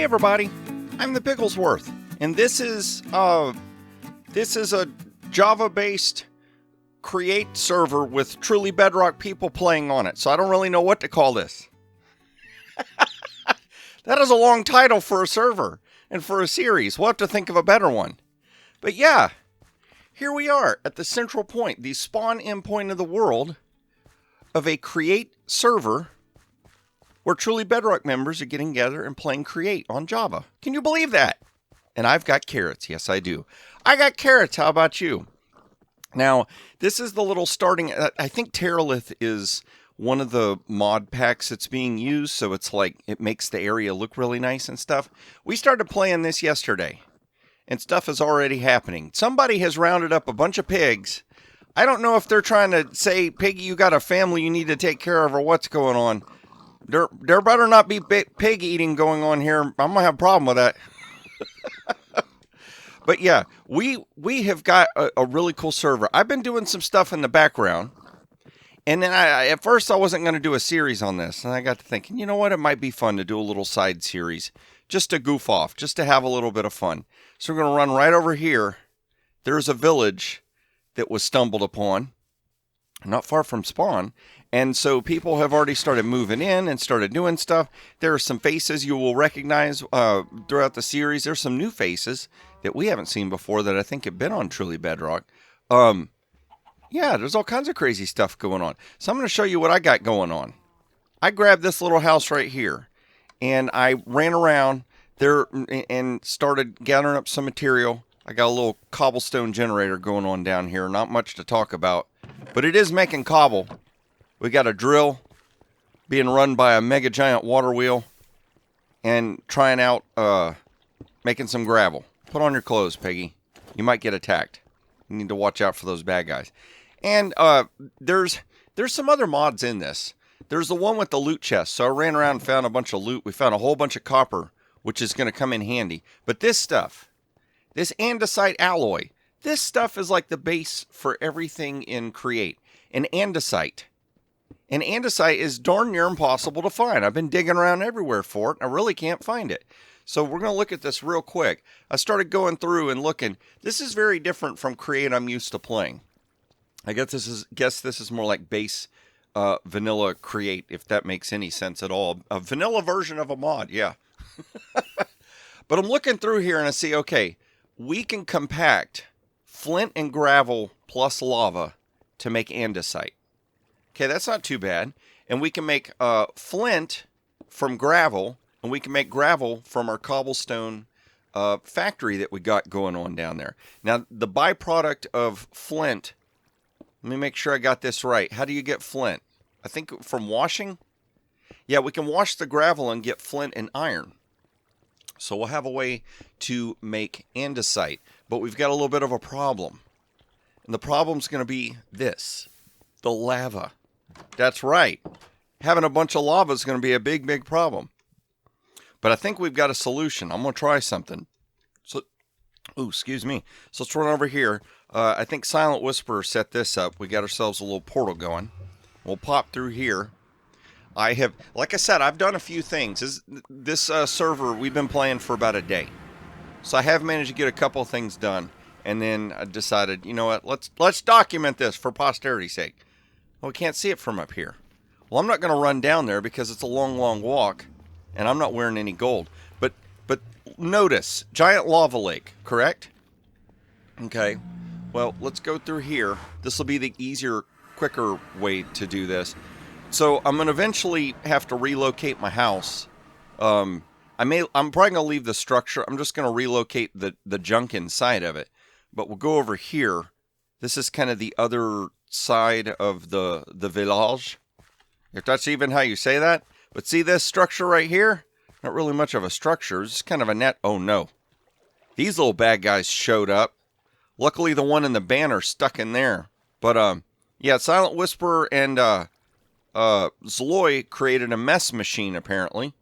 Hey everybody, I'm the Pigglesworth, and this is a Java-based create server with Truly Bedrock people playing on it, so I don't really know what to call this. That is a long title for a server and for a series. We'll have to think of a better one. But yeah, here we are at the central point, the spawn endpoint of the world of a create server where Truly Bedrock members are getting together and playing create on Java. Can you believe that? And I've got carrots. Yes, I do. I got carrots. How about you? Now, this is the little starting. I think Terralith is one of the mod packs that's being used, so it's like it makes the area look really nice and stuff. We started playing this yesterday, and stuff is already happening. Somebody has rounded up a bunch of pigs. I don't know if they're trying to say, Piggy, you got a family you need to take care of, or what's going on. There better not be pig eating going on here. I'm going to have a problem with that. But yeah, we have got a really cool server. I've been doing some stuff in the background. And then at first I wasn't going to do a series on this. And I got to thinking, you know what? It might be fun to do a little side series. Just to goof off. Just to have a little bit of fun. So we're going to run right over here. There's a village that was stumbled upon. Not far from spawn. And so people have already started moving in and started doing stuff. There are some faces you will recognize throughout the series. There's some new faces that we haven't seen before that I think have been on Truly Bedrock. Yeah, there's all kinds of crazy stuff going on. So I'm going to show you what I got going on. I grabbed this little house right here. And I ran around there and started gathering up some material. I got a little cobblestone generator going on down here. Not much to talk about. But it is making cobble. We got a drill being run by a mega giant water wheel and trying out making some gravel. Put on your clothes, Piggy. You might get attacked. You need to watch out for those bad guys. And there's some other mods in this. There's the one with the loot chest. So I ran around and found a bunch of loot. We found a whole bunch of copper, which is going to come in handy. But this stuff, this andesite alloy, this stuff is like the base for everything in Create. An andesite is darn near impossible to find. I've been digging around everywhere for it. I really can't find it. So we're going to look at this real quick. I started going through and looking. This is very different from Create I'm used to playing. I guess this is more like base vanilla Create, if that makes any sense at all. A vanilla version of a mod, yeah. But I'm looking through here and I see, okay, we can compact flint and gravel plus lava to make andesite. Okay, that's not too bad. And we can make flint from gravel, and we can make gravel from our cobblestone factory that we got going on down there. Now, the byproduct of flint, let me make sure I got this right. How do you get flint? I think from washing? Yeah, we can wash the gravel and get flint and iron. So we'll have a way to make andesite. But we've got a little bit of a problem. And the problem's going to be this. The lava. That's right. Having a bunch of lava is going to be a big, big problem. But I think we've got a solution. I'm going to try something. So, excuse me. So let's run over here. I think Silent Whisperer set this up. We got ourselves a little portal going. We'll pop through here. Like I said, I've done a few things. This server, we've been playing for about a day. So I have managed to get a couple of things done. And then I decided, you know what, let's document this for posterity's sake. Well, we can't see it from up here. Well, I'm not going to run down there because it's a long, long walk, and I'm not wearing any gold. But notice, giant lava lake, correct? Okay, well, let's go through here. This will be the easier, quicker way to do this. So I'm going to eventually have to relocate my house. I'm probably going to leave the structure. I'm just going to relocate the junk inside of it. But we'll go over here. This is kind of the other side of the village, if that's even how you say that. But see this structure right here? Not really much of a structure. It's just kind of a net. Oh no. These little bad guys showed up. Luckily the one in the banner stuck in there. But yeah, Silent Whisperer and Zloy created a mess machine apparently.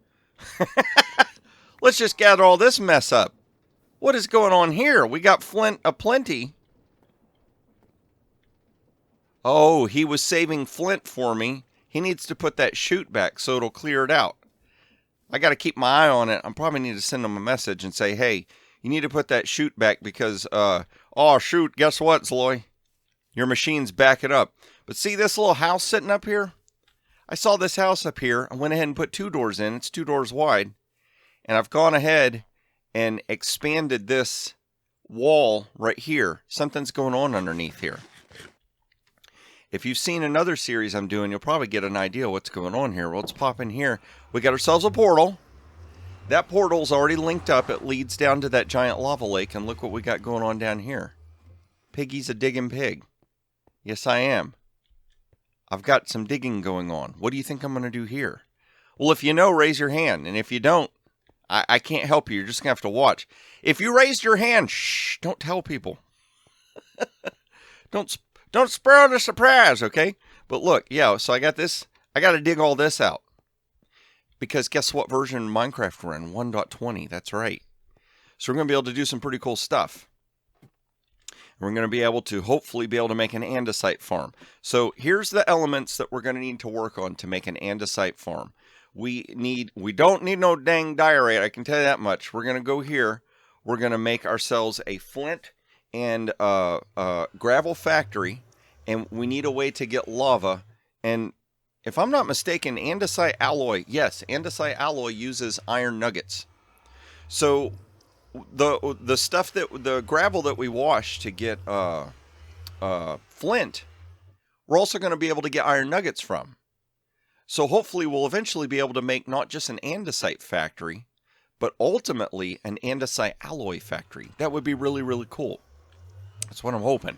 Let's just gather all this mess up. What is going on here? We got flint aplenty. Oh, he was saving flint for me. He needs to put that chute back so it'll clear it out. I got to keep my eye on it. I probably need to send them a message and say, hey, you need to put that chute back because, oh, shoot, guess what, Zloy? Your machine's backing up. But see this little house sitting up here? I saw this house up here. I went ahead and put 2 doors in. It's 2 doors wide. And I've gone ahead and expanded this wall right here. Something's going on underneath here. If you've seen another series I'm doing, you'll probably get an idea what's going on here. Well, let's pop in here. We got ourselves a portal. That portal's already linked up. It leads down to that giant lava lake. And look what we got going on down here. Piggy's a digging pig. Yes, I am. I've got some digging going on. What do you think I'm going to do here? Well, if you know, raise your hand. And if you don't, I can't help you. You're just going to have to watch. If you raised your hand, shh, don't tell people. Don't spoil the surprise, okay? But look, yeah, so I got this. I got to dig all this out. Because guess what version of Minecraft we're in? 1.20, that's right. So we're going to be able to do some pretty cool stuff. We're going to be able to hopefully be able to make an andesite farm. So here's the elements that we're going to need to work on to make an andesite farm. We don't need no dang diorite, I can tell you that much. We're going to go here. We're going to make ourselves a flint and gravel factory. And we need a way to get lava. And if I'm not mistaken, andesite alloy, yes, andesite alloy uses iron nuggets. So the stuff the gravel that we wash to get flint, we're also going to be able to get iron nuggets from. So hopefully we'll eventually be able to make not just an andesite factory, but ultimately an andesite alloy factory. That would be really, really cool. That's what I'm hoping.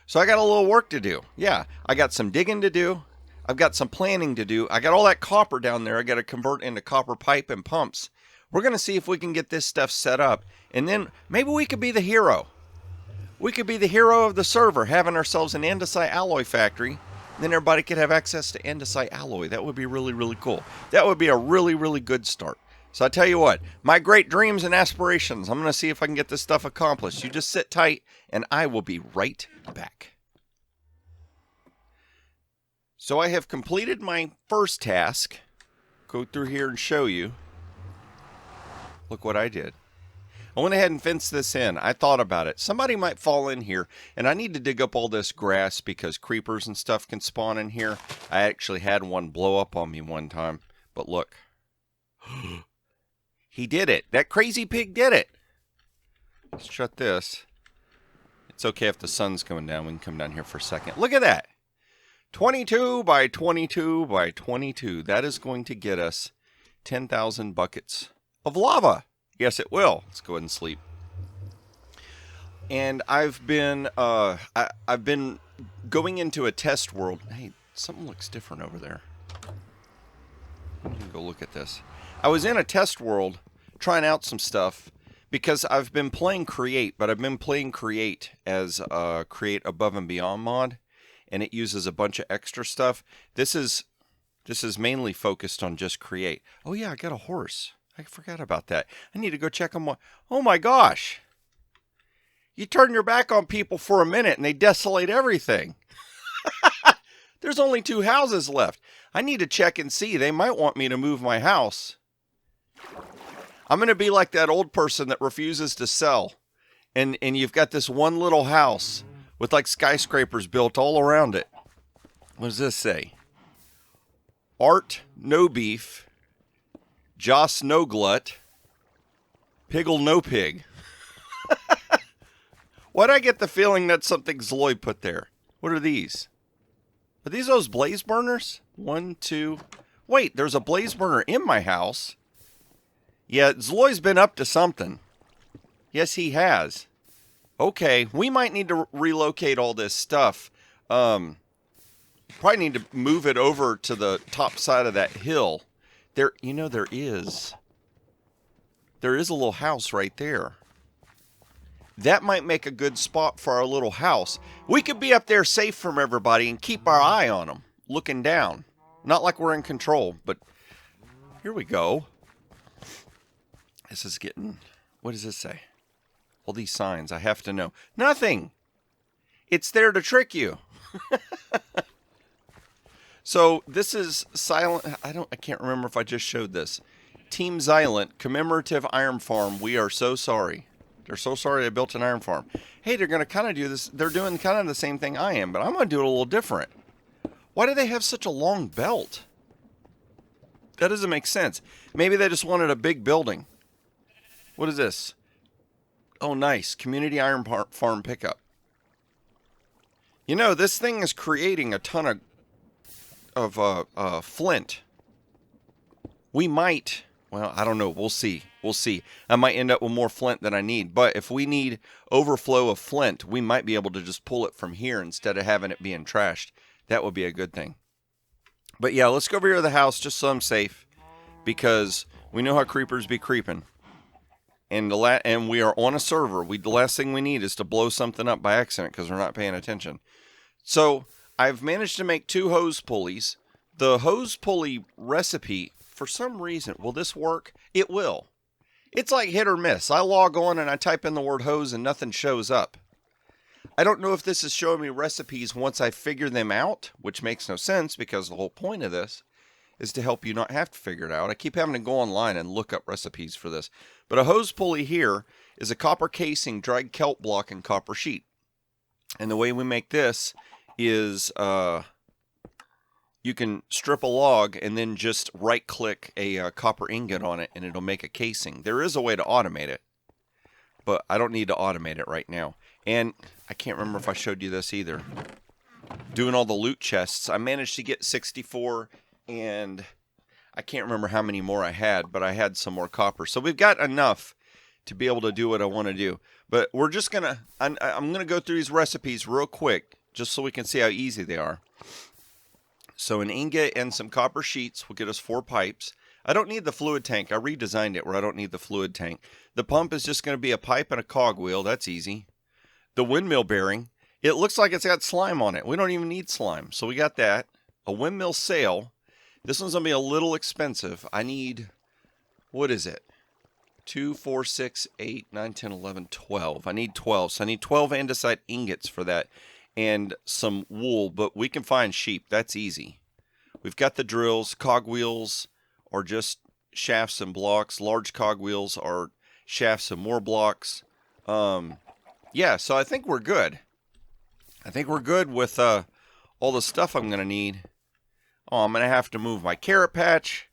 So I got a little work to do. Yeah, I got some digging to do. I've got some planning to do. I got all that copper down there. I got to convert into copper pipe and pumps. We're going to see if we can get this stuff set up. And then maybe we could be the hero. We could be the hero of the server, having ourselves an andesite alloy factory. Then everybody could have access to andesite alloy. That would be really, really cool. That would be a really, really good start. So I tell you what, my great dreams and aspirations, I'm going to see if I can get this stuff accomplished. You just sit tight, and I will be right back. So I have completed my first task. Go through here and show you. Look what I did. I went ahead and fenced this in. I thought about it. Somebody might fall in here, and I need to dig up all this grass because creepers and stuff can spawn in here. I actually had one blow up on me one time. But look. He did it. That crazy pig did it. Let's shut this. It's okay if the sun's coming down. We can come down here for a second. Look at that. 22 by 22 by 22. That is going to get us 10,000 buckets of lava. Yes, it will. Let's go ahead and sleep. And I've been going into a test world. Hey, something looks different over there. I'm gonna go look at this. I was in a test world trying out some stuff because I've been playing Create, but I've been playing Create as a Create Above and Beyond mod, and it uses a bunch of extra stuff. This is mainly focused on just Create. Oh yeah, I got a horse. I forgot about that. I need to go check on my... Oh my gosh! You turn your back on people for a minute and they desolate everything. There's only 2 houses left. I need to check and see. They might want me to move my house. I'm going to be like that old person that refuses to sell. And you've got this one little house with like skyscrapers built all around it. What does this say? Art no beef. Joss no glut. Piggle no pig. Why'd I get the feeling that's something Zloy put there? What are these? Are these those blaze burners? 1, 2... Wait, there's a blaze burner in my house. Yeah, Zloy's been up to something. Yes, he has. Okay, we might need to relocate all this stuff. Probably need to move it over to the top side of that hill. There is a little house right there. That might make a good spot for our little house. We could be up there safe from everybody and keep our eye on them, looking down. Not like we're in control, but here we go. This is getting... What does this say? All these signs, I have to know. Nothing! It's there to trick you. So, this is silent... I can't remember if I just showed this. Team Xylent, commemorative iron farm. We are so sorry. They're so sorry I built an iron farm. Hey, they're going to kind of do this. They're doing kind of the same thing I am, but I'm going to do it a little different. Why do they have such a long belt? That doesn't make sense. Maybe they just wanted a big building. What is this? Oh, nice. Community iron farm pickup. You know, this thing is creating a ton of flint. We might... Well, I don't know. We'll see. We'll see. I might end up with more flint than I need. But if we need overflow of flint, we might be able to just pull it from here instead of having it being trashed. That would be a good thing. But yeah, let's go over here to the house just so I'm safe. Because we know how creepers be creeping. And we are on a server. The last thing we need is to blow something up by accident because we're not paying attention. So I've managed to make 2 hose pulleys. The hose pulley recipe... For some reason, will this work? It will. It's like hit or miss. I log on and I type in the word hose and nothing shows up. I don't know if this is showing me recipes once I figure them out, which makes no sense because the whole point of this is to help you not have to figure it out. I keep having to go online and look up recipes for this. But a hose pulley here is a copper casing, dried kelp block, and copper sheet. And the way we make this is... you can strip a log and then just right-click a copper ingot on it, and it'll make a casing. There is a way to automate it, but I don't need to automate it right now. And I can't remember if I showed you this either. Doing all the loot chests, I managed to get 64, and I can't remember how many more I had, but I had some more copper. So we've got enough to be able to do what I want to do. But we're just going to... I'm going to go through these recipes real quick, just so we can see how easy they are. So an ingot and some copper sheets will get us 4 pipes. I don't need the fluid tank. I redesigned it where I don't need the fluid tank. The pump is just going to be a pipe and a cogwheel. That's easy. The windmill bearing, it looks like it's got slime on it. We don't even need slime. So we got that. A windmill sail. This one's going to be a little expensive. I need, what is it? 2, 4, 6, 8, 9, 10, 11, 12. I need 12. So I need 12 andesite ingots for that. And some wool, but we can find sheep. That's easy. We've got the drills. Cogwheels are just shafts and blocks. Large cogwheels are shafts and more blocks. Yeah, so I think we're good. I think we're good with all the stuff I'm going to need. Oh, I'm going to have to move my carrot patch.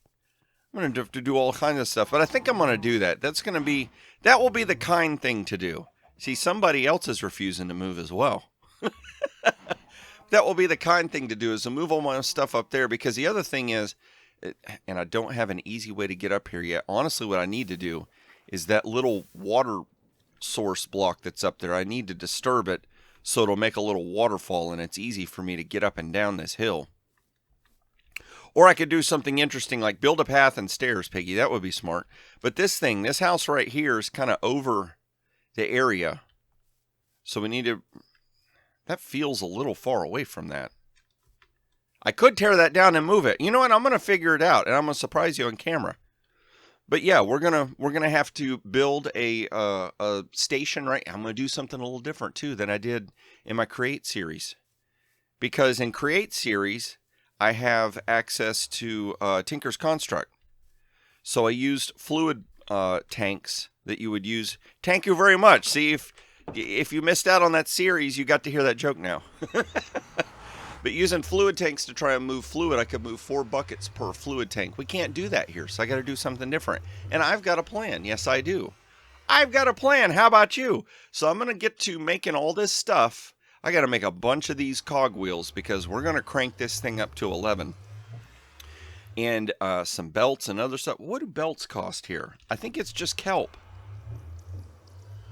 I'm going to have to do all kinds of stuff, but I think I'm going to do that. That will be the kind thing to do. See, somebody else is refusing to move as well. That will be the kind thing to do, is to move all my stuff up there, because the other thing is, and I don't have an easy way to get up here yet. Honestly, what I need to do is that little water source block that's up there. I need to disturb it so it'll make a little waterfall, and it's easy for me to get up and down this hill. Or I could do something interesting like build a path and stairs, Piggy. That would be smart. But this house right here is kind of over the area. So we need to... That feels a little far away from that. I could tear that down and move it. You know what? I'm going to figure it out, and I'm going to surprise you on camera. But yeah, we're gonna have to build a station, right? I'm going to do something a little different too than I did in my Create series. Because in Create series, I have access to Tinker's Construct. So I used fluid tanks that you would use. Thank you very much. See, if you missed out on that series, you got to hear that joke now. But using fluid tanks to try and move fluid, I could move 4 buckets per fluid tank. We can't do that here, so I got to do something different. And I've got a plan. Yes, I do. I've got a plan. How about you? So I'm going to get to making all this stuff. I got to make a bunch of these cogwheels because we're going to crank this thing up to 11. And some belts and other stuff. What do belts cost here? I think it's just kelp.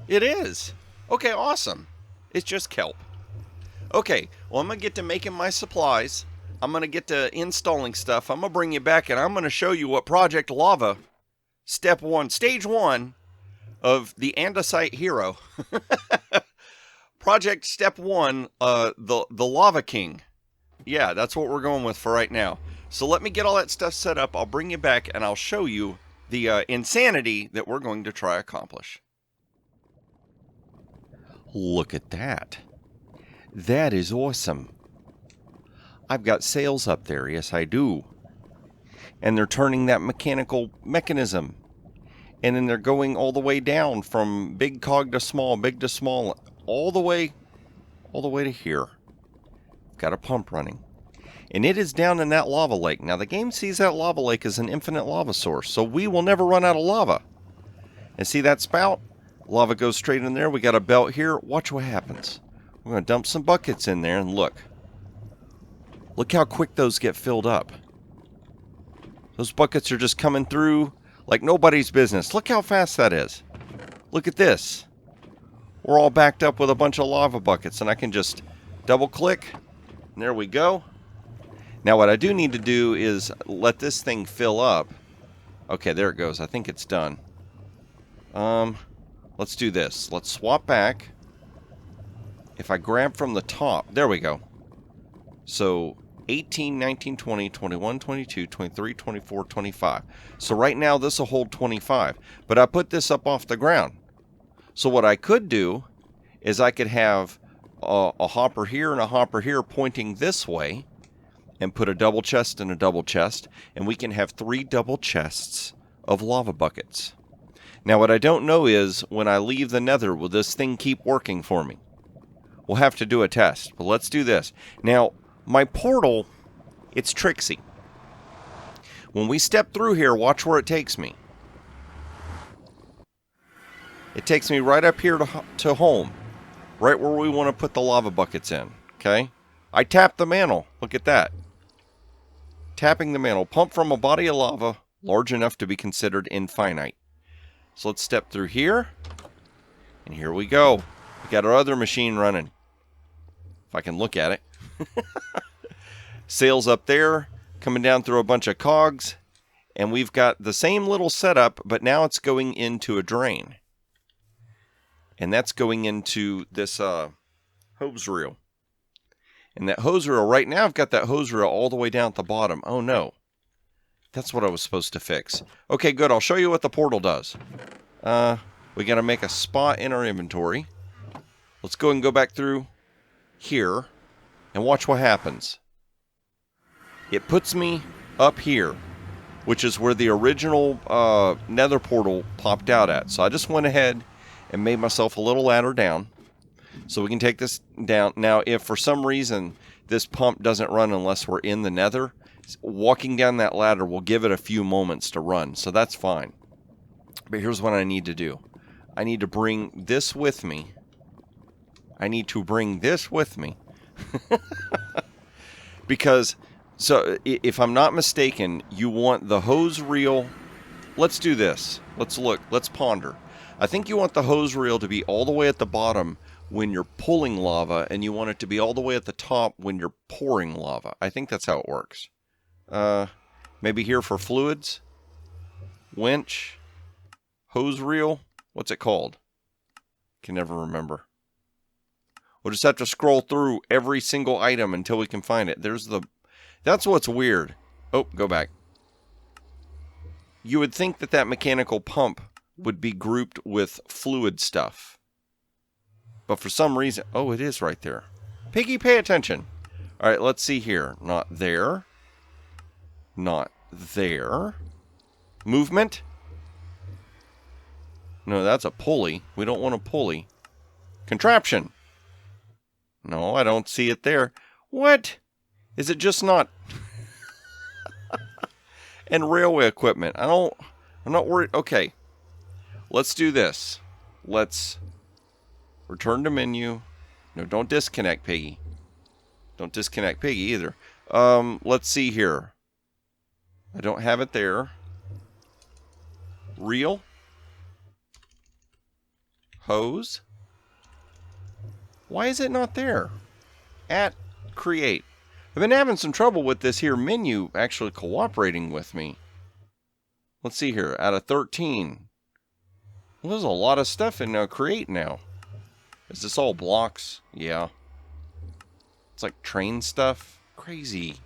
It is. Okay, awesome. It's just kelp. Okay, well, I'm going to get to making my supplies. I'm going to get to installing stuff. I'm going to bring you back, and I'm going to show you what Project Lava, Step 1, Stage 1 of the Andesite Hero. Project Step 1, the Lava King. Yeah, that's what we're going with for right now. So let me get all that stuff set up. I'll bring you back, and I'll show you the insanity that we're going to try to accomplish. Look at that. That is awesome. I've got sails up there. Yes, I do. and they're turning that mechanical mechanism. And then they're going all the way down from big cog to small, big to small, all the way to here. Got a pump running. And it is down in that lava lake. Now, the game sees that lava lake as an infinite lava source, so we will never run out of lava. And see that spout? Lava goes straight in there. We got a belt here. Watch what happens. We're going to dump some buckets in there, and look. Look how quick those get filled up. Those buckets are just coming through like nobody's business. Look how fast that is. Look at this. We're all backed up with a bunch of lava buckets, and I can just double click, and there we go. Now what I do need to do is let this thing fill up. Okay, there it goes. I think it's done. Let's do this. Let's swap back. If I grab from the top, there we go. So 18, 19, 20, 21, 22, 23, 24, 25. So right now this will hold 25. But I put this up off the ground. So what I could do is I could have a hopper here and a hopper here pointing this way, and put a double chest and a double chest, and we can have 3 double chests of lava buckets. Now what I don't know is, when I leave the nether, will this thing keep working for me? We'll have to do a test, but let's do this. Now, my portal, it's tricksy. When we step through here, watch where it takes me. It takes me right up here to home, right where we want to put the lava buckets in, okay? I tap the mantle, look at that. Tapping the mantle, pump from a body of lava large enough to be considered infinite. So let's step through here, and here we go. We got our other machine running. If I can look at it. Sails up there, coming down through a bunch of cogs, and we've got the same little setup, but now it's going into a drain. And that's going into this hose reel. And that hose reel, right now I've got that hose reel all the way down at the bottom. Oh no. That's what I was supposed to fix. Okay, good. I'll show you what the portal does. We got to make a spot in our inventory. Let's go and go back through here and watch what happens. It puts me up here, which is where the original nether portal popped out at. So I just went ahead and made myself a little ladder down, so we can take this down. Now, if for some reason this pump doesn't run unless we're in the nether, walking down that ladder will give it a few moments to run, so that's fine. But here's what I need to do. I need to bring this with me. Because, so, if I'm not mistaken, you want the hose reel. Let's do this. Let's look. Let's ponder. I think you want the hose reel to be all the way at the bottom when you're pulling lava, and you want it to be all the way at the top when you're pouring lava. I think that's how it works. Maybe here for fluids. Winch. Hose reel. What's it called? Can never remember. We'll just have to scroll through every single item until we can find it. That's what's weird. Oh, go back. You would think that mechanical pump would be grouped with fluid stuff. But for some reason... Oh, it is right there. Piggy, pay attention. Alright, let's see here. Not there. Not there. Movement. No, that's a pulley. We don't want a pulley. Contraption. No, I don't see it there. What? Is it just not... And railway equipment. I'm not worried. Okay. Let's do this. Let's return to menu. No, don't disconnect, Piggy. Don't disconnect Piggy either. Let's see here. I don't have it there. Reel. Hose. Why is it not there? At create. I've been having some trouble with this here menu actually cooperating with me. Let's see here. Out of 13. Well, there's a lot of stuff in create now. Is this all blocks? Yeah. It's like train stuff. Crazy.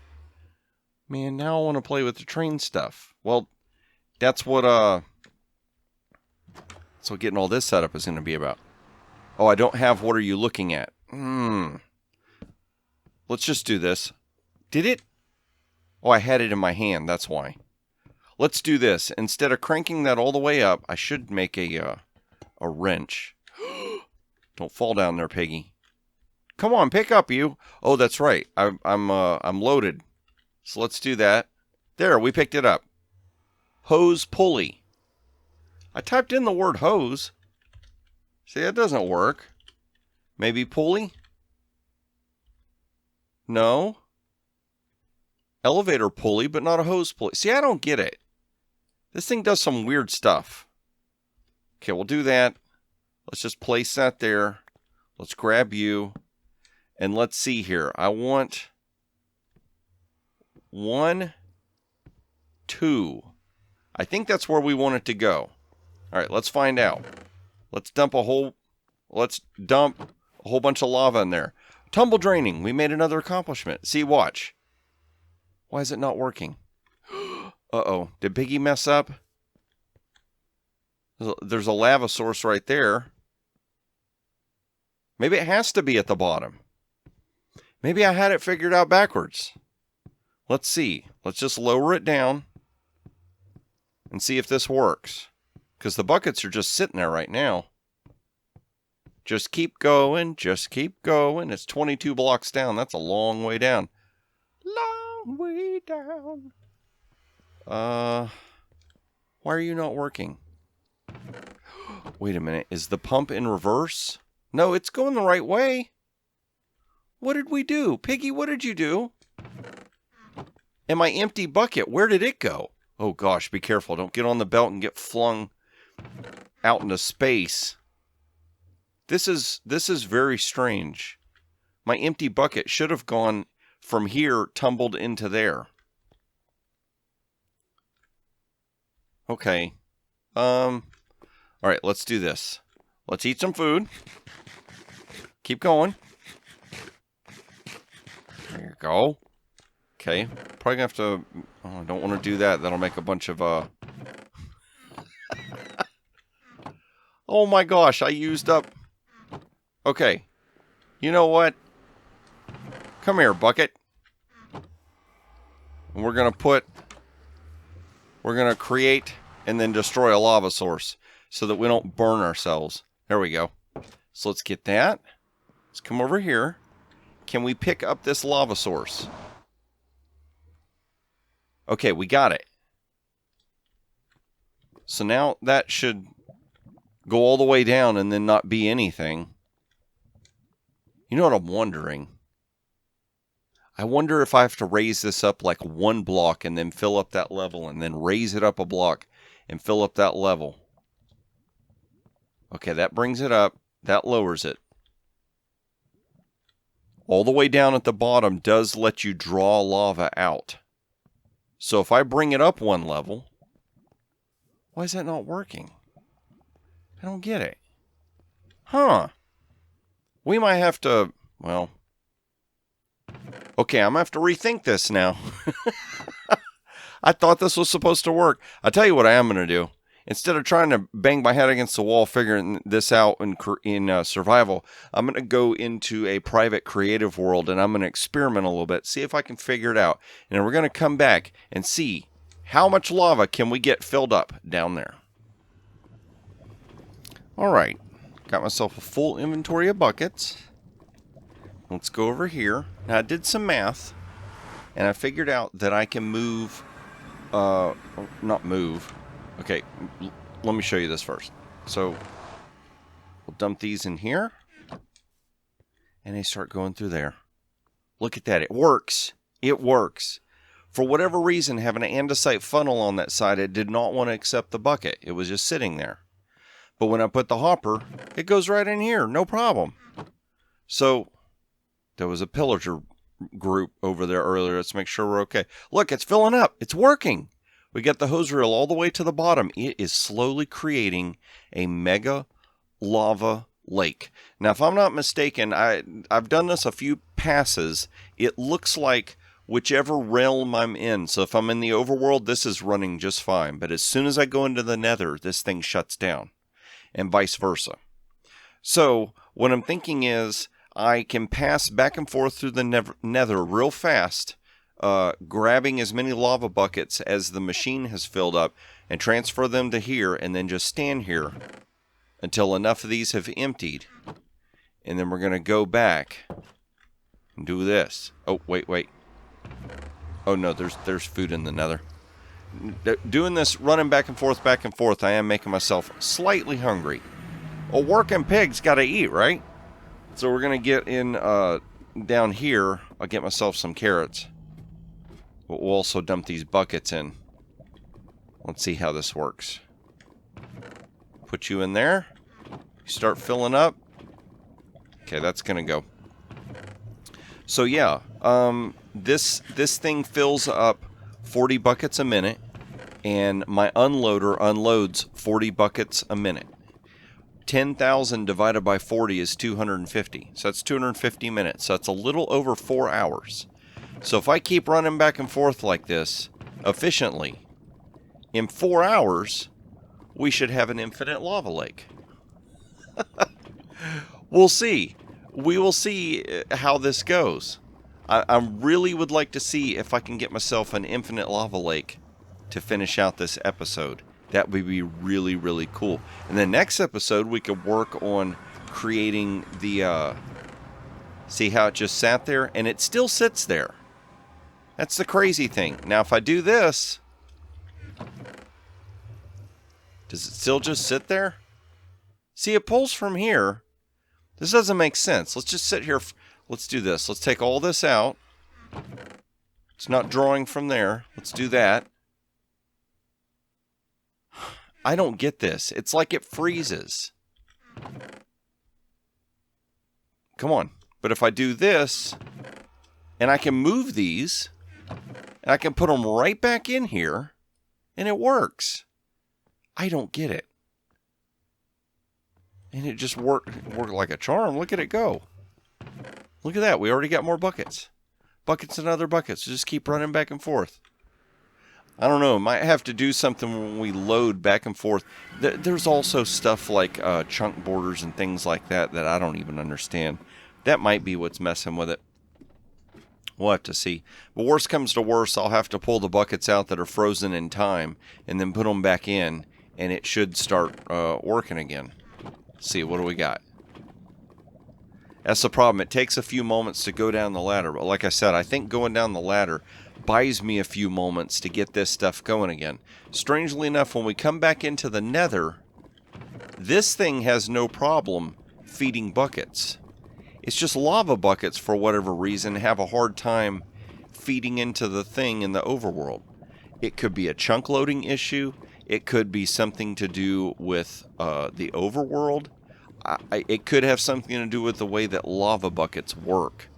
Man, now I want to play with the train stuff. Well, that's what getting all this set up is going to be about. Oh, I don't have what are you looking at? Let's just do this. Did it? Oh, I had it in my hand. That's why. Let's do this. Instead of cranking that all the way up, I should make a wrench. Don't fall down there, Piggy. Come on, pick up, you. Oh, that's right. I'm loaded. So let's do that. There, we picked it up. Hose pulley. I typed in the word hose. See, that doesn't work. Maybe pulley? No. Elevator pulley, but not a hose pulley. See, I don't get it. This thing does some weird stuff. Okay, we'll do that. Let's just place that there. Let's grab you. And let's see here. I want 1, 2. I think that's where we want it to go. All right, let's find out. Let's dump a whole bunch of lava in there. Tumble draining. We made another accomplishment. See, watch. Why is it not working? Uh-oh. Did Piggy mess up? There's a lava source right there. Maybe it has to be at the bottom. Maybe I had it figured out backwards. Let's see. Let's just lower it down and see if this works. Because the buckets are just sitting there right now. Just keep going. Just keep going. It's 22 blocks down. That's a long way down. Long way down. Why are you not working? Wait a minute. Is the pump in reverse? No, it's going the right way. What did we do? Piggy, what did you do? And my empty bucket, where did it go? Oh gosh, be careful. Don't get on the belt and get flung out into space. This is very strange. My empty bucket should have gone from here, tumbled into there. Okay. All right, let's do this. Let's eat some food. Keep going. There you go. Okay. Probably gonna have to... Oh, I don't want to do that. That'll make a bunch of... Oh my gosh, I used up... Okay. You know what? Come here, bucket. And we're gonna create and then destroy a lava source so that we don't burn ourselves. There we go. So let's get that. Let's come over here. Can we pick up this lava source? Okay, we got it. So now that should go all the way down and then not be anything. You know what I'm wondering? I wonder if I have to raise this up like 1 block and then fill up that level and then raise it up a block and fill up that level. Okay, that brings it up. That lowers it. All the way down at the bottom does let you draw lava out. So if I bring it up 1 level, why is that not working? I don't get it. Huh. We might have to, well... Okay, I'm going to have to rethink this now. I thought this was supposed to work. I'll tell you what I am going to do. Instead of trying to bang my head against the wall figuring this out in survival, I'm going to go into a private creative world and I'm going to experiment a little bit, see if I can figure it out. And then we're going to come back and see how much lava can we get filled up down there. All right, got myself a full inventory of buckets. Let's go over here. Now, I did some math, and I figured out that I can move, not move. Okay, let me show you this first. So, we'll dump these in here, and they start going through there. Look at that, it works. It works. For whatever reason, having an andesite funnel on that side, it did not want to accept the bucket. It was just sitting there. But when I put the hopper, it goes right in here, no problem. So... There was a pillager group over there earlier. Let's make sure we're okay. Look, it's filling up. It's working. We got the hose reel all the way to the bottom. It is slowly creating a mega lava lake. Now, if I'm not mistaken, I've done this a few passes. It looks like whichever realm I'm in. So if I'm in the overworld, this is running just fine. But as soon as I go into the nether, this thing shuts down. And vice versa. So what I'm thinking is... I can pass back and forth through the nether real fast grabbing as many lava buckets as the machine has filled up and transfer them to here, and then just stand here until enough of these have emptied. And then we're going to go back and do this. Oh, wait. Oh, no, there's food in the nether. Doing this, running back and forth, I am making myself slightly hungry. A working pig's got to eat, right? So we're going to get in down here. I'll get myself some carrots. We'll also dump these buckets in. Let's see how this works. Put you in there. You start filling up. Okay, that's going to go. So yeah, this thing fills up 40 buckets a minute, and my unloader unloads 40 buckets a minute. 10,000 divided by 40 is 250. So that's 250 minutes. So that's a little over 4 hours. So if I keep running back and forth like this efficiently, in 4 hours, we should have an infinite lava lake. We'll see. We will see how this goes. I really would like to see if I can get myself an infinite lava lake to finish out this episode. That would be really, really cool. And the next episode, we could work on creating the... see how it just sat there? And it still sits there. That's the crazy thing. Now, if I do this... does it still just sit there? See, it pulls from here. This doesn't make sense. Let's just sit here. Let's do this. Let's take all this out. It's not drawing from there. Let's do that. I don't get this. It's like it freezes. Come on. But if I do this, and I can move these, and I can put them right back in here, and it works. I don't get it. And it just worked like a charm. Look at it go. Look at that. We already got more buckets. Buckets and other buckets. Just keep running back and forth. I don't know. Might have to do something when we load back and forth. There's also stuff like chunk borders and things like that I don't even understand. That might be what's messing with it. We'll have to see. But worst comes to worst, I'll have to pull the buckets out that are frozen in time and then put them back in, and it should start working again. See, what do we got? That's the problem. It takes a few moments to go down the ladder. But like I said, I think going down the ladder buys me a few moments to get this stuff going again. Strangely enough, when we come back into the nether, this thing has no problem feeding buckets. It's just lava buckets, for whatever reason, have a hard time feeding into the thing in the overworld. It could be a chunk loading issue. It could be something to do with the overworld. It could have something to do with the way that lava buckets work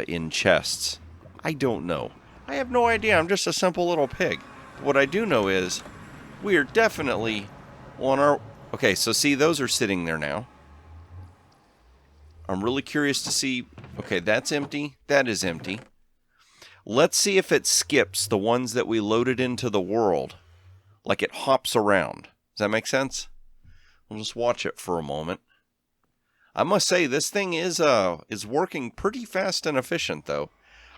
in chests. I don't know. I have no idea. I'm just a simple little pig. What I do know is we are definitely on our... Okay, so see, those are sitting there now. I'm really curious to see... Okay, that's empty. That is empty. Let's see if it skips the ones that we loaded into the world. Like it hops around. Does that make sense? We'll just watch it for a moment. I must say, this thing is working pretty fast and efficient, though.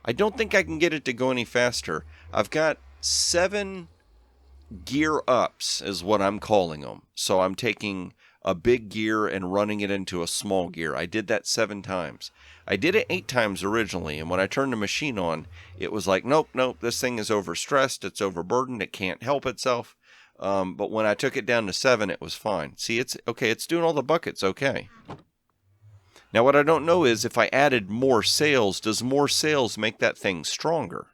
I don't think I can get it to go any faster. I've got 7 gear ups, is what I'm calling them. So I'm taking a big gear and running it into a small gear. I did that 7 times. I did it 8 times originally, and when I turned the machine on, it was like, nope, this thing is overstressed, it's overburdened, it can't help itself. But when I took it down to 7, it was fine. See, it's okay. It's doing all the buckets okay. Now, what I don't know is if I added more sails, does more sails make that thing stronger?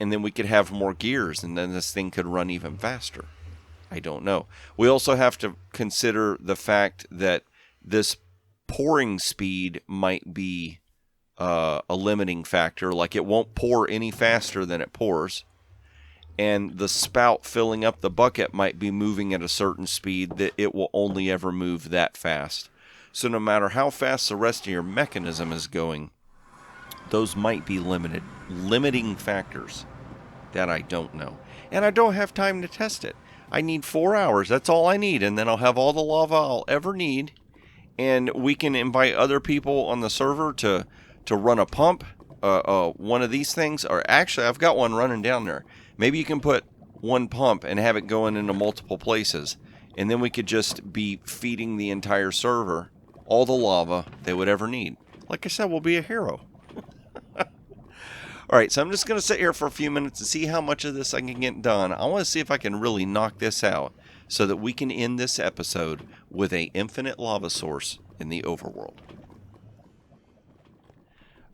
And then we could have more gears, and then this thing could run even faster. I don't know. We also have to consider the fact that this pouring speed might be a limiting factor. Like, it won't pour any faster than it pours. And the spout filling up the bucket might be moving at a certain speed that it will only ever move that fast. So no matter how fast the rest of your mechanism is going, those might be limiting factors that I don't know. And I don't have time to test it. I need 4 hours. That's all I need. And then I'll have all the lava I'll ever need. And we can invite other people on the server to run a pump one of these things, or actually I've got one running down there. Maybe you can put one pump and have it going into multiple places, and then we could just be feeding the entire server all the lava they would ever need. Like I said, we'll be a hero. Alright, so I'm just going to sit here for a few minutes and see how much of this I can get done. I want to see if I can really knock this out so that we can end this episode with an infinite lava source in the overworld.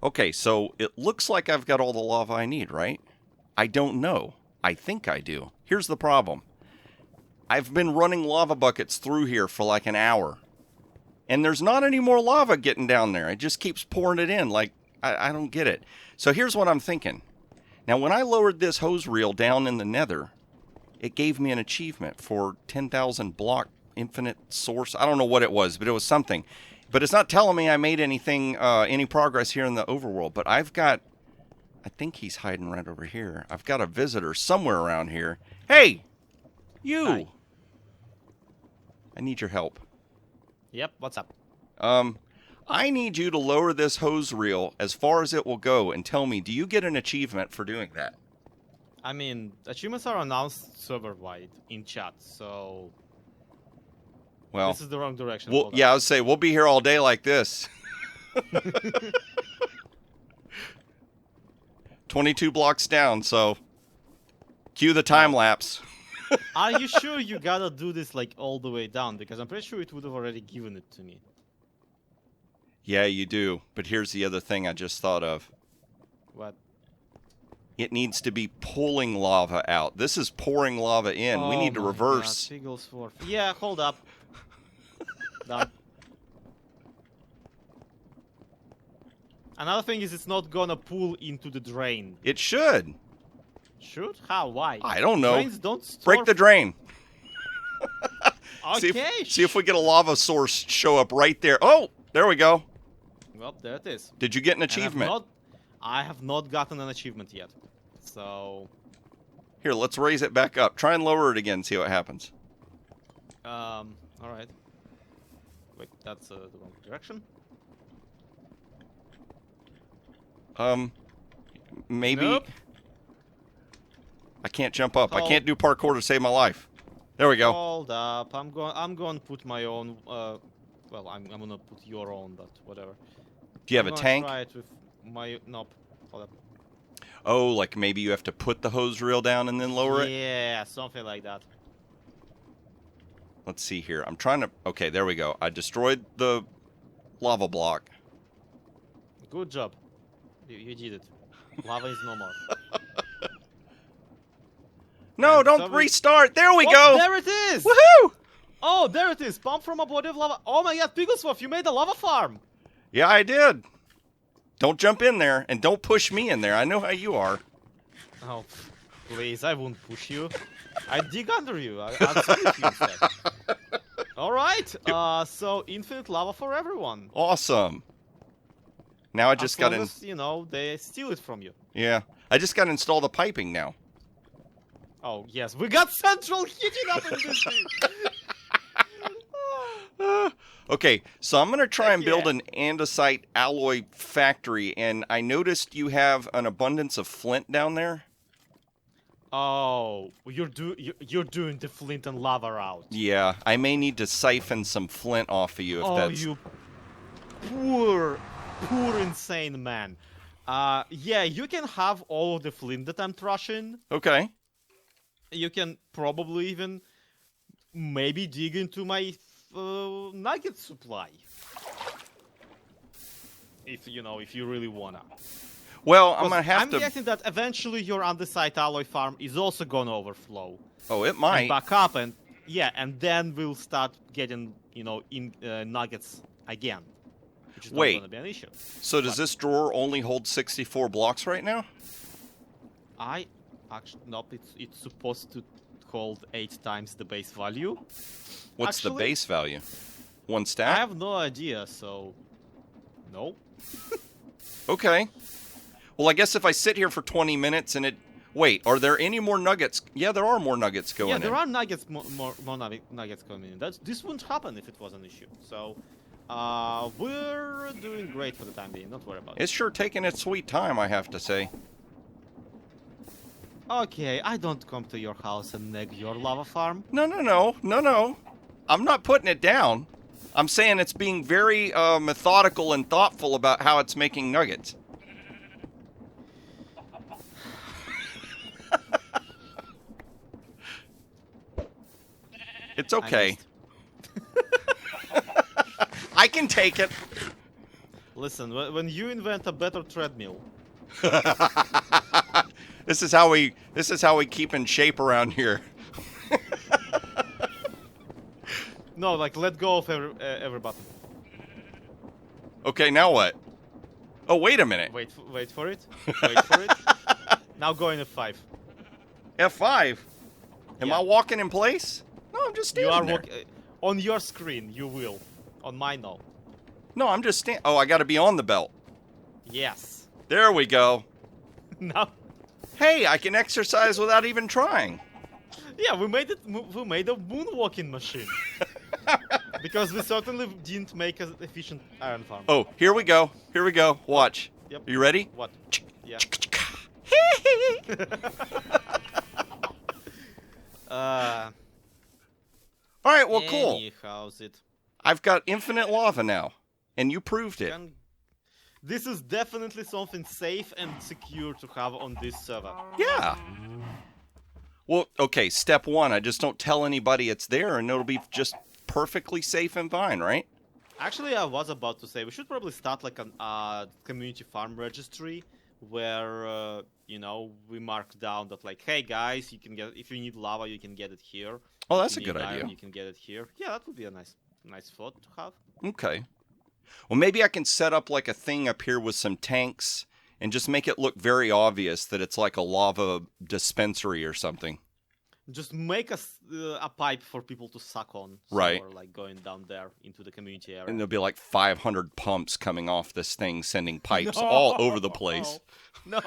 Okay, so it looks like I've got all the lava I need, right? I don't know. I think I do. Here's the problem. I've been running lava buckets through here for like an hour. And there's not any more lava getting down there. It just keeps pouring it in. Like, I don't get it. So here's what I'm thinking. Now, when I lowered this hose reel down in the nether, it gave me an achievement for 10,000 block infinite source. I don't know what it was, but it was something. But it's not telling me I made anything, any progress here in the overworld. But I've got, I think he's hiding right over here. I've got a visitor somewhere around here. Hey, you. Hi. I need your help. Yep, what's up? I need you to lower this hose reel as far as it will go and tell me, do you get an achievement for doing that? I mean, achievements are announced server-wide in chat, so... Well, this is the wrong direction. Well, yeah, I would say, we'll be here all day like this. 22 blocks down, so cue the time lapse. Are you sure you gotta do this, like, all the way down? Because I'm pretty sure it would have already given it to me. Yeah, you do. But here's the other thing I just thought of. What? It needs to be pulling lava out. This is pouring lava in. We need to reverse. God, yeah, hold up. Done. Another thing is it's not gonna pull into the drain. It should. Should? How? Why? I don't know. Drains don't store... Break the drain. Okay. See if we get a lava source show up right there. Oh, there we go. Well, there it is. Did you get an achievement? I have not gotten an achievement yet. So... Here, let's raise it back up. Try and lower it again, see what happens. Alright. Wait, that's the wrong direction. Maybe... Nope. I can't jump up. I can't do parkour to save my life. There we go. Hold up. I'm going to put my own... well, I'm gonna put your own, but whatever. Do you have a tank? Try it with my... Nope. Hold up. Oh, like maybe you have to put the hose reel down and then lower it? Yeah, something like that. Let's see here. I'm trying to... Okay, there we go. I destroyed the lava block. Good job. You did it. Lava is no more. No, And don't restart. There we go. There it is. Woohoo! Oh, there it is. Pump from a body of lava. Oh my god, Pigglesworth, you made a lava farm. Yeah, I did. Don't jump in there, and don't push me in there. I know how you are. Oh, please, I won't push you. I dig under you. I'll sleep you instead. Alright, so infinite lava for everyone. Awesome. Now I just got in... you know, they steal it from you. Yeah. I just got to install the piping now. Oh, yes, we got central heating up in this thing. Okay, so I'm going to try and build yeah. an andesite alloy factory, and I noticed you have an abundance of flint down there. Oh, you're doing the flint and lava route. Yeah, I may need to siphon some flint off of you if that's... Oh, you poor insane man. Yeah, you can have all of the flint that I'm trashing. Okay. You can probably even maybe dig into my nugget supply. If you really wanna. Well, I'm gonna have to... I'm guessing that eventually your andesite alloy farm is also gonna overflow. Oh, it might. And back up, and yeah, and then we'll start getting, nuggets again. Which is not gonna be an issue. So does this drawer only hold 64 blocks right now? Nope, it's supposed to hold 8 times the base value. What's the base value? 1 stack? I have no idea, so... No. Okay. Well, I guess if I sit here for 20 minutes and it... Wait, are there any more nuggets? Yeah, there are more nuggets going in. Yeah, there are nuggets, more nuggets coming in. This wouldn't happen if it was an issue. So, We're doing great for the time being. Don't worry about it. It's sure taking its sweet time, I have to say. Okay, I don't come to your house and neg your lava farm. No. I'm not putting it down. I'm saying it's being very methodical and thoughtful about how it's making nuggets. It's okay. I can take it. Listen, when you invent a better treadmill, This is how we keep in shape around here. no, like let go of every button. Okay, now what? Oh, wait a minute. Wait for it. Wait for it. Now go in F5. F5. Am Yeah. I walking in place? No, I'm just You standing are there. on your screen. You will. On mine, no. No, I'm just standing. Oh, I got to be on the belt. Yes. There we go. Now. Hey, I can exercise without even trying. Yeah, we made it. We made a moonwalking machine. Because we certainly didn't make an efficient iron farm. Oh, here we go. Here we go. Watch. Yep. You ready? What? Yeah. All right, well, cool. Anyhow's it? I've got infinite lava now, and you proved it. This is definitely something safe and secure to have on this server. Yeah. Well, okay, step one, I just don't tell anybody it's there, and it'll be just perfectly safe and fine, right? Actually, I was about to say we should probably start like a community farm registry where you know, we mark down that like, hey guys, you can get, if you need lava, you can get it here. Oh, that's a If you good need iron, idea. You can get it here. Yeah, that would be a nice thought to have. Okay. Well, maybe I can set up like a thing up here with some tanks and just make it look very obvious that it's like a lava dispensary or something. Just make a pipe for people to suck on. So Right. we're like going down there into the community area. And there'll be like 500 pumps coming off this thing, sending pipes all over the place. No.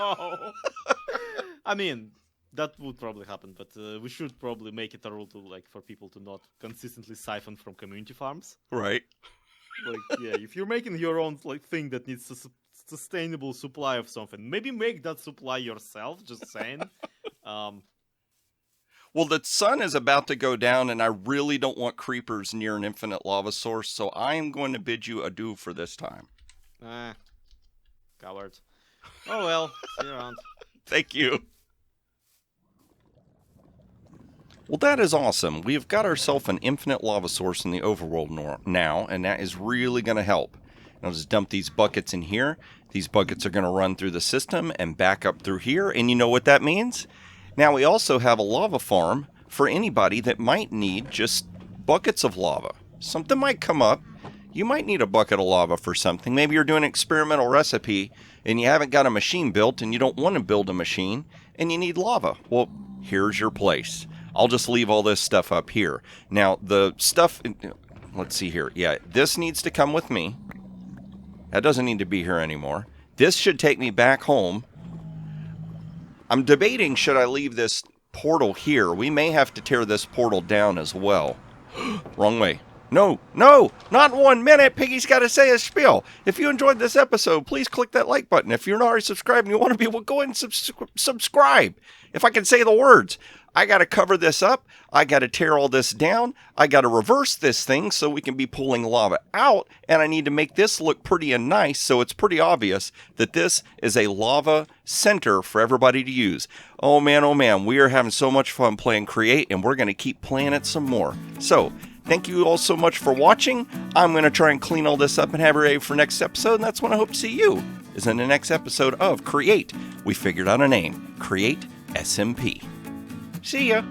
I mean, that would probably happen, but we should probably make it a rule to like for people to not consistently siphon from community farms. Right. Like, yeah, if you're making your own like thing that needs a sustainable supply of something, maybe make that supply yourself. Just saying. Well, the sun is about to go down, and I really don't want creepers near an infinite lava source, so I am going to bid you adieu for this time. Coward. Oh well, see you around. Thank you. Well, that is awesome. We have got ourselves an infinite lava source in the overworld now, and that is really going to help. I'll just dump these buckets in here. These buckets are going to run through the system and back up through here, and you know what that means? Now we also have a lava farm for anybody that might need just buckets of lava. Something might come up. You might need a bucket of lava for something. Maybe you're doing an experimental recipe and you haven't got a machine built and you don't want to build a machine and you need lava. Well, here's your place. I'll just leave all this stuff up here. Now, the stuff, let's see here. Yeah, this needs to come with me. That doesn't need to be here anymore. This should take me back home. I'm debating, should I leave this portal here? We may have to tear this portal down as well. Wrong way. No, not in 1 minute. Piggy's got to say a spiel. If you enjoyed this episode, please click that like button. If you're not already subscribed and you want to be, well, go ahead and subscribe. If I can say the words. I got to cover this up. I got to tear all this down. I got to reverse this thing so we can be pulling lava out. And I need to make this look pretty and nice so it's pretty obvious that this is a lava center for everybody to use. Oh man, we are having so much fun playing Create, and we're going to keep playing it some more. So, thank you all so much for watching. I'm going to try and clean all this up and have it ready for next episode, and that's when I hope to see you, is in the next episode of Create. We figured out a name, Create SMP. See ya!